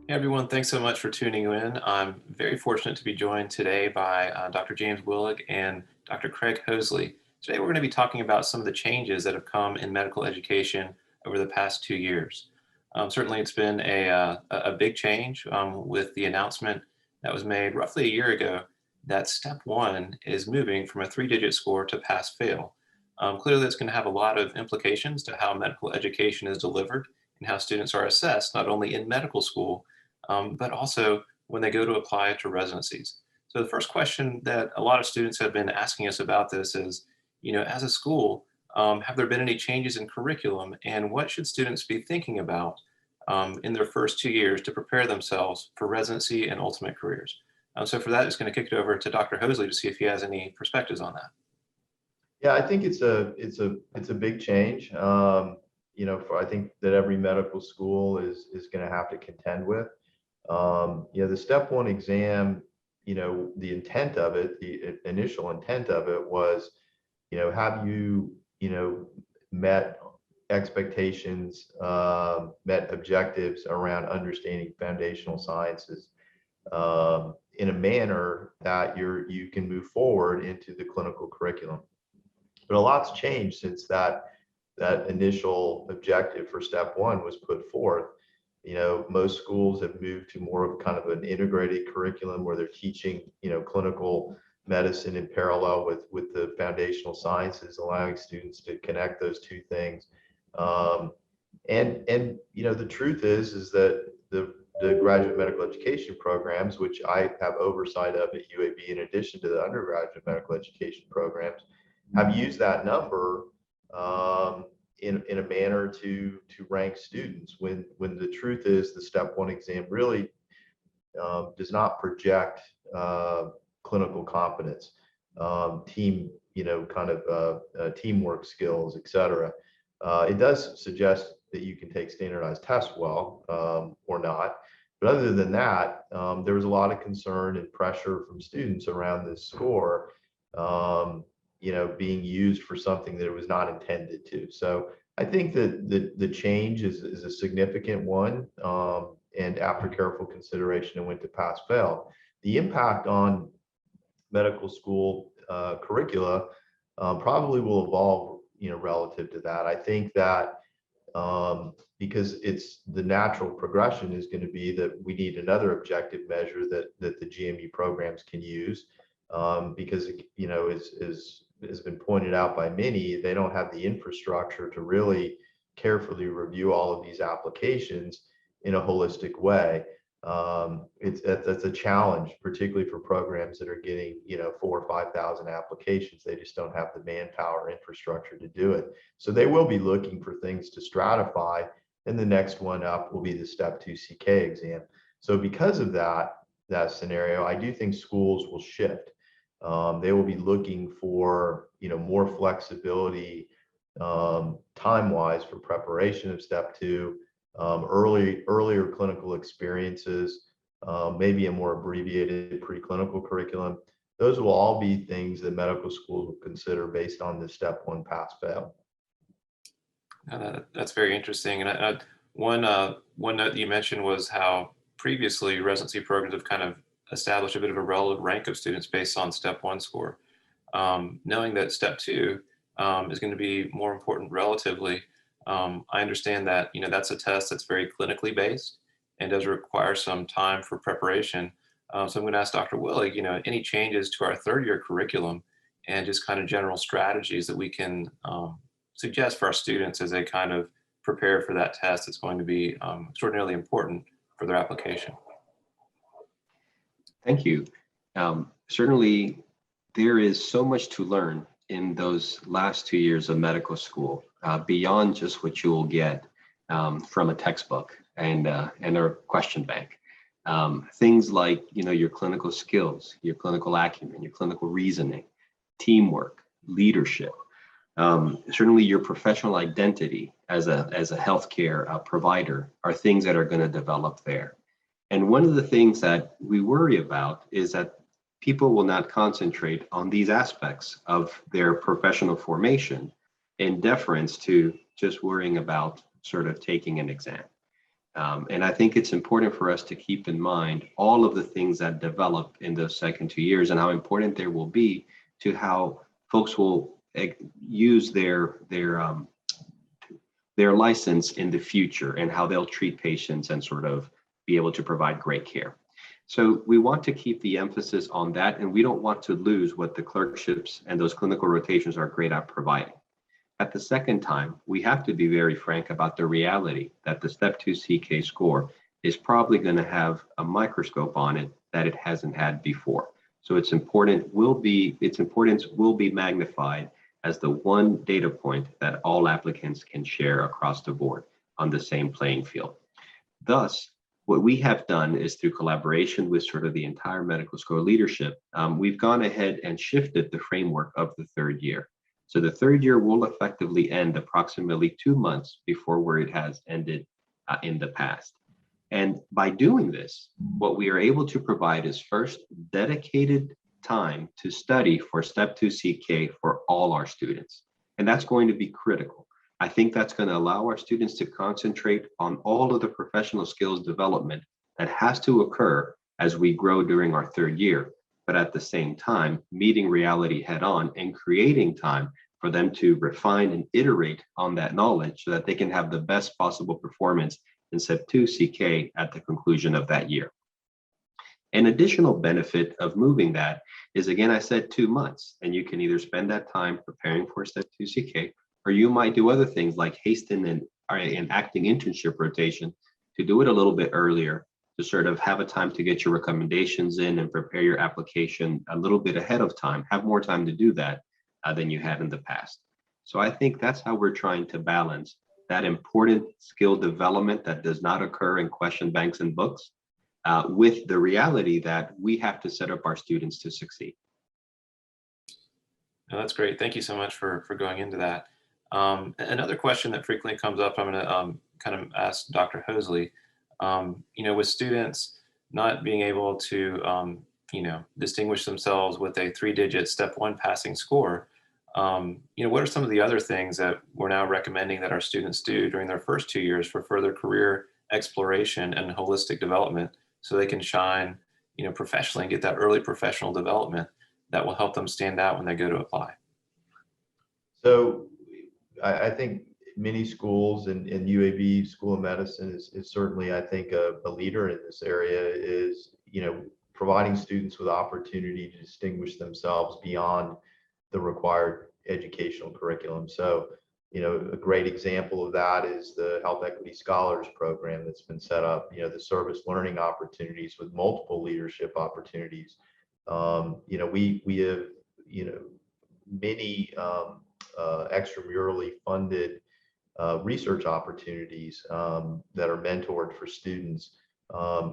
Hey everyone, thanks so much for tuning in. I'm very fortunate to be joined today by Dr. James Willig and Dr. Craig Hoesley. Today we're going to be talking about some of the changes that have come in medical education over the past 2 years. Certainly it's been a big change with the announcement that was made roughly a year ago that step one is moving from a three-digit score to pass-fail. Clearly that's going to have a lot of implications to how medical education is delivered and how students are assessed, not only in medical school, but also when they go to apply to residencies. So the first question that a lot of students have been asking us about this is, as a school, have there been any changes in curriculum, and what should students be thinking about in their first 2 years to prepare themselves for residency and ultimate careers? So for that, it's going to kick it over to Dr. Hoesley to see if he has any perspectives on that. Yeah, I think it's a big change. I think that every medical school is going to have to contend with. The step one exam, the intent of it, the initial intent of it was, have you, met expectations, met objectives around understanding foundational sciences in a manner that you can move forward into the clinical curriculum. But a lot's changed since that initial objective for step one was put forth. Most schools have moved to more of kind of an integrated curriculum where they're teaching, clinical medicine in parallel with the foundational sciences, allowing students to connect those two things. And the truth is that the graduate medical education programs, which I have oversight of at UAB, in addition to the undergraduate medical education programs, have used that number in a manner to rank students when the truth is the step one exam really does not project clinical competence, team, teamwork skills, etc. It does suggest that you can take standardized tests well or not. But other than that, there was a lot of concern and pressure from students around this score, being used for something that it was not intended to. So I think that the change is a significant one. And after careful consideration, it went to pass fail. The impact on medical school curricula probably will evolve, relative to that. I think that because it's the natural progression is going to be that we need another objective measure that the GME programs can use, because is has been pointed out by many, they don't have the infrastructure to really carefully review all of these applications in a holistic way. That's a challenge, particularly for programs that are getting 4,000 or 5,000 applications. They just don't have the manpower infrastructure to do it. So they will be looking for things to stratify, and the next one up will be the step 2 CK exam. So because of that scenario, I do think schools will shift. They will be looking for more flexibility time-wise for preparation of step 2, earlier clinical experiences, maybe a more abbreviated preclinical curriculum. Those will all be things that medical schools will consider based on the step 1 pass-fail. That's very interesting. And one note that you mentioned was how previously residency programs have kind of established a bit of a relative rank of students based on step one score. Knowing that step two is going to be more important relatively, I understand that that's a test that's very clinically based and does require some time for preparation. So I'm going to ask Dr. Willig, any changes to our third-year curriculum and just kind of general strategies that we can suggest for our students as they kind of prepare for that test that's going to be extraordinarily important for their application. Thank you. Certainly, there is so much to learn in those last 2 years of medical school, beyond just what you will get from a textbook and a question bank. Things like your clinical skills, your clinical acumen, your clinical reasoning, teamwork, leadership. Certainly, your professional identity as a healthcare provider are things that are going to develop there. And one of the things that we worry about is that people will not concentrate on these aspects of their professional formation in deference to just worrying about sort of taking an exam. And I think it's important for us to keep in mind all of the things that develop in those second 2 years and how important they will be to how folks will use their license in the future and how they'll treat patients and sort of be able to provide great care. So we want to keep the emphasis on that, and we don't want to lose what the clerkships and those clinical rotations are great at providing. At the second time, we have to be very frank about the reality that the Step 2 CK score is probably going to have a microscope on it that it hasn't had before. So its importance will be magnified as the one data point that all applicants can share across the board on the same playing field. Thus, what we have done is through collaboration with sort of the entire medical school leadership, we've gone ahead and shifted the framework of the third year. So the third year will effectively end approximately 2 months before where it has ended in the past. And by doing this, what we are able to provide is first dedicated time to study for Step 2 CK for all our students. And that's going to be critical. I think that's going to allow our students to concentrate on all of the professional skills development that has to occur as we grow during our third year, but at the same time, meeting reality head on and creating time for them to refine and iterate on that knowledge so that they can have the best possible performance in Step 2 CK at the conclusion of that year. An additional benefit of moving that is, again, I said 2 months, and you can either spend that time preparing for Step 2 CK, or you might do other things like hasten and acting internship rotation to do it a little bit earlier, to sort of have a time to get your recommendations in and prepare your application a little bit ahead of time, have more time to do that than you had in the past. So I think that's how we're trying to balance that important skill development that does not occur in question banks and books with the reality that we have to set up our students to succeed. No, that's great. Thank you so much for going into that. Another question that frequently comes up, I'm going to kind of ask Dr. Hoesley, with students not being able to, distinguish themselves with a 3-digit Step 1 passing score, what are some of the other things that we're now recommending that our students do during their first 2 years for further career exploration and holistic development so they can shine, professionally and get that early professional development that will help them stand out when they go to apply? So I think many schools and UAB School of Medicine is certainly, I think, a leader in this area, is, providing students with opportunity to distinguish themselves beyond the required educational curriculum. So, a great example of that is the Health Equity Scholars Program that's been set up, the service learning opportunities with multiple leadership opportunities. We have, many extramurally funded research opportunities that are mentored for students,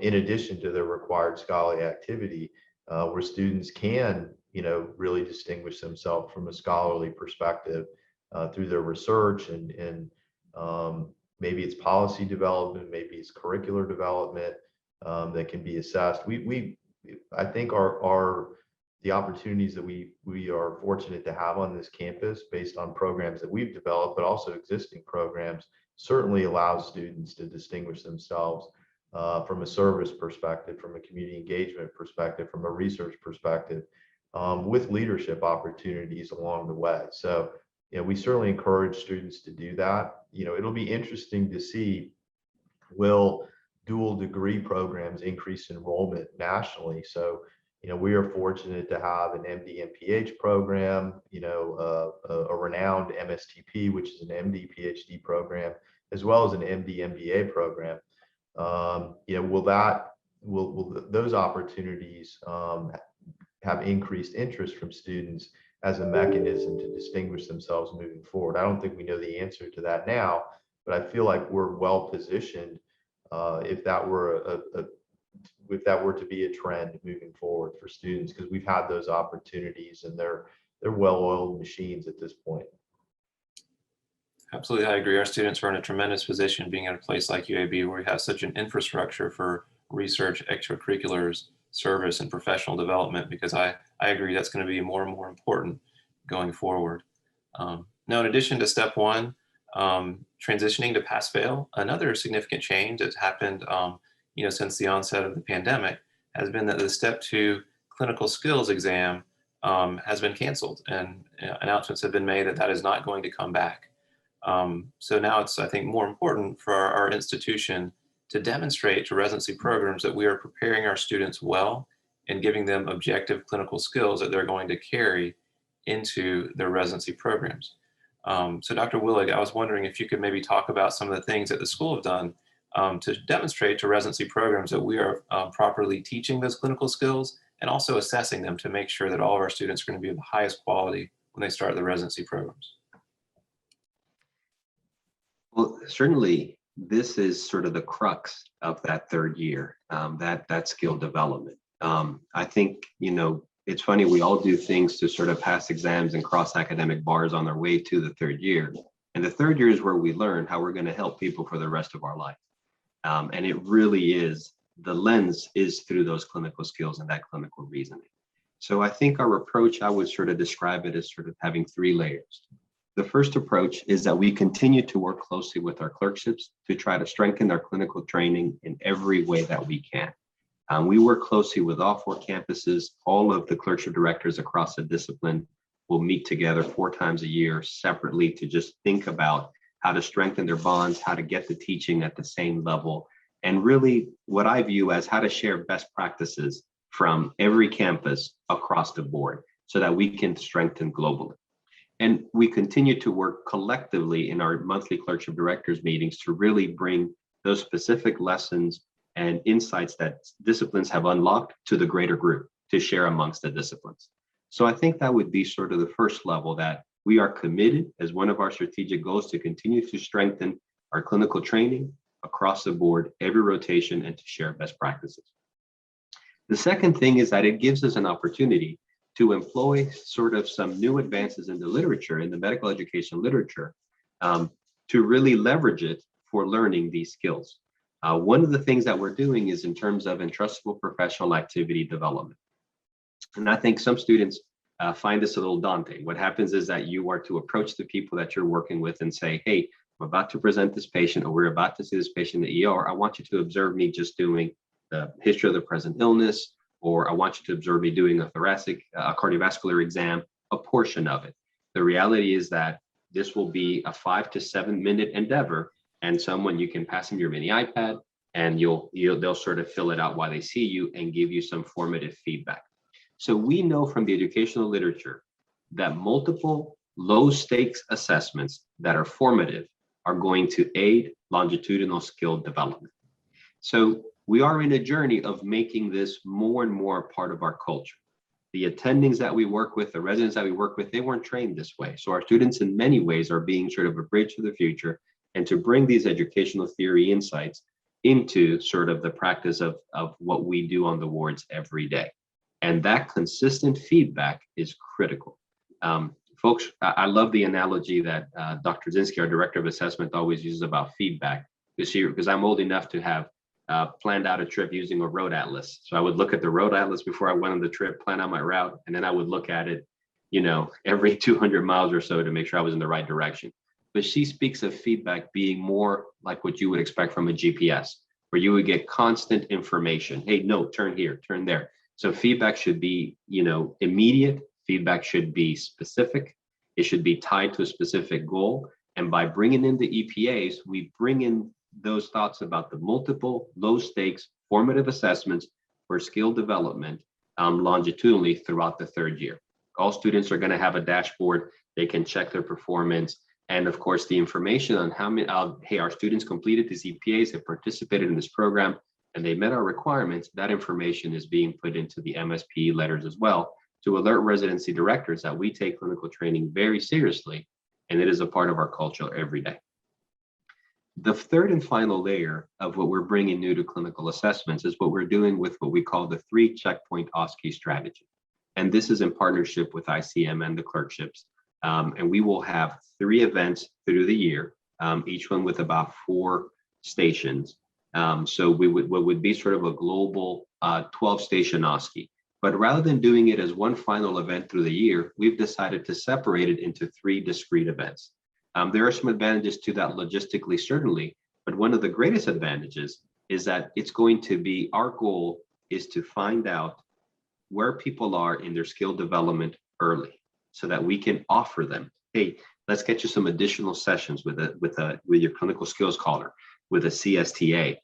in addition to their required scholarly activity, where students can, really distinguish themselves from a scholarly perspective through their research and maybe it's policy development, maybe it's curricular development that can be assessed. I think the opportunities that we are fortunate to have on this campus based on programs that we've developed, but also existing programs, certainly allows students to distinguish themselves from a service perspective, from a community engagement perspective, from a research perspective, with leadership opportunities along the way. So, we certainly encourage students to do that. It'll be interesting to see, will dual degree programs increase enrollment nationally? So, we are fortunate to have an MD MPH program, a renowned MSTP, which is an MD PhD program, as well as an MD MBA program. Will those opportunities have increased interest from students as a mechanism to distinguish themselves moving forward? I don't think we know the answer to that now, but I feel like we're well positioned if that were to be a trend moving forward for students, because we've had those opportunities and they're well-oiled machines at this point. Absolutely, I agree. Our students are in a tremendous position being at a place like UAB where we have such an infrastructure for research, extracurriculars, service, and professional development, because I agree that's going to be more and more important going forward. Now, in addition to Step 1, Transitioning to pass-fail, another significant change that's happened, since the onset of the pandemic, has been that the Step 2 clinical skills exam has been canceled, and announcements have been made that that is not going to come back. So now it's, I think, more important for our institution to demonstrate to residency programs that we are preparing our students well and giving them objective clinical skills that they're going to carry into their residency programs. So Dr. Willig, I was wondering if you could maybe talk about some of the things that the school have done to demonstrate to residency programs that we are properly teaching those clinical skills and also assessing them to make sure that all of our students are going to be of the highest quality when they start the residency programs. Well, certainly this is sort of the crux of that third year, that skill development. I think, it's funny, we all do things to sort of pass exams and cross academic bars on our way to the third year. And the third year is where we learn how we're going to help people for the rest of our life. And it really is, the lens is through those clinical skills and that clinical reasoning. So I think our approach, I would sort of describe it as sort of having three layers. The first approach is that we continue to work closely with our clerkships to try to strengthen our clinical training in every way that we can. We work closely with all 4 campuses. All of the clerkship directors across the discipline will meet together 4 times a year separately to just think about how to strengthen their bonds, how to get the teaching at the same level, and really what I view as how to share best practices from every campus across the board so that we can strengthen globally. And we continue to work collectively in our monthly clerkship directors meetings to really bring those specific lessons and insights that disciplines have unlocked to the greater group to share amongst the disciplines. So I think that would be sort of the first level, that we are committed as one of our strategic goals to continue to strengthen our clinical training across the board, every rotation, and to share best practices. The second thing is that it gives us an opportunity to employ sort of some new advances in the literature, in the medical education literature, to really leverage it for learning these skills. One of the things that we're doing is in terms of entrustable professional activity development. And I think some students find this a little daunting. What happens is that you are to approach the people that you're working with and say, hey, I'm about to present this patient, or we're about to see this patient in the ER. I want you to observe me just doing the history of the present illness, or I want you to observe me doing a cardiovascular exam, a portion of it. The reality is that this will be a 5 to 7 minute endeavor, and you can pass them your mini iPad, and they'll sort of fill it out while they see you and give you some formative feedback. So we know from the educational literature that multiple low stakes assessments that are formative are going to aid longitudinal skill development. So we are in a journey of making this more and more a part of our culture. The attendings that we work with, the residents that we work with, they weren't trained this way. So our students in many ways are being sort of a bridge to the future, and to bring these educational theory insights into sort of the practice of what we do on the wards every day. And that consistent feedback is critical. Folks, I love the analogy that Dr. Zinski, our director of assessment, always uses about feedback this year, because I'm old enough to have planned out a trip using a road atlas. So I would look at the road atlas before I went on the trip, plan out my route, and then I would look at it, every 200 miles or so to make sure I was in the right direction. But she speaks of feedback being more like what you would expect from a GPS, where you would get constant information. Hey, no, turn here, turn there. So feedback should be, immediate. Feedback should be specific. It should be tied to a specific goal. And by bringing in the EPAs, we bring in those thoughts about the multiple low stakes formative assessments for skill development longitudinally throughout the third year. All students are going to have a dashboard. They can check their performance. And of course, the information on how many, hey, our students completed these EPAs, have participated in this program, and they met our requirements, that information is being put into the MSP letters as well to alert residency directors that we take clinical training very seriously, and it is a part of our culture every day. The third and final layer of what we're bringing new to clinical assessments is what we're doing with what we call the 3 checkpoint OSCE strategy. And this is in partnership with ICM and the clerkships. And we will have 3 events through the year, each one with about 4 stations. So what would be sort of a global 12-station OSCE. But rather than doing it as one final event through the year, we've decided to separate it into 3 discrete events. There are some advantages to that logistically, certainly, but one of the greatest advantages is that it's going to be, our goal is to find out where people are in their skill development early so that we can offer them, hey, let's get you some additional sessions with your clinical skills caller, with a CSTA.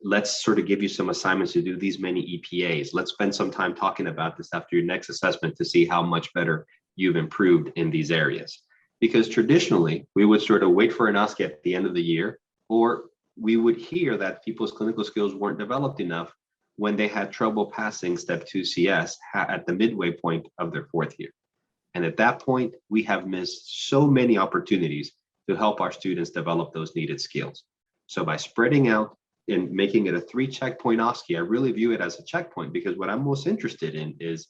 Let's sort of give you some assignments to do these many EPAs. Let's spend some time talking about this after your next assessment to see how much better you've improved in these areas. Because traditionally, we would sort of wait for an OSCE at the end of the year, or we would hear that people's clinical skills weren't developed enough when they had trouble passing Step 2 CS at the midway point of their 4th year. And at that point, we have missed so many opportunities to help our students develop those needed skills. So by spreading out and making it a 3 checkpoint OSCE, I really view it as a checkpoint, because what I'm most interested in is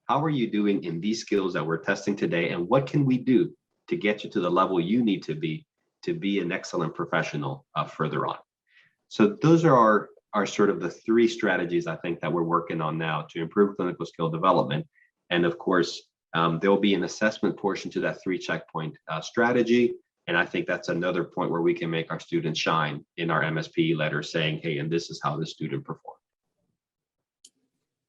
how are you doing in these skills that we're testing today, and what can we do to get you to the level you need to be an excellent professional further on. So those are our sort of the 3 strategies I think that we're working on now to improve clinical skill development. And of course, there'll be an assessment portion to that 3 checkpoint strategy. And I think that's another point where we can make our students shine in our MSP letter saying, hey, and this is how the student performed.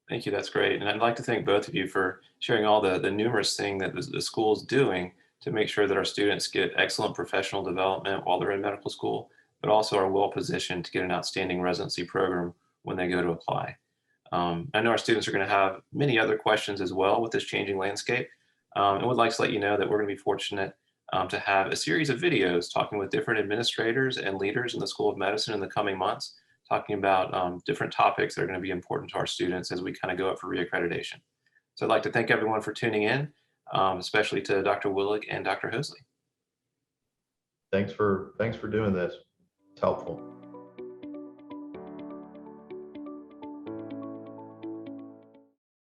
Thank you. That's great. And I'd like to thank both of you for sharing all the numerous things that the school's doing to make sure that our students get excellent professional development while they're in medical school, but also are well positioned to get an outstanding residency program when they go to apply. I know our students are going to have many other questions as well with this changing landscape, and would like to let you know that we're going to be fortunate to have a series of videos talking with different administrators and leaders in the School of Medicine in the coming months, talking about different topics that are going to be important to our students as we kind of go up for reaccreditation. So I'd like to thank everyone for tuning in, especially to Dr. Willig and Dr. Hoesley. Thanks for doing this. It's helpful.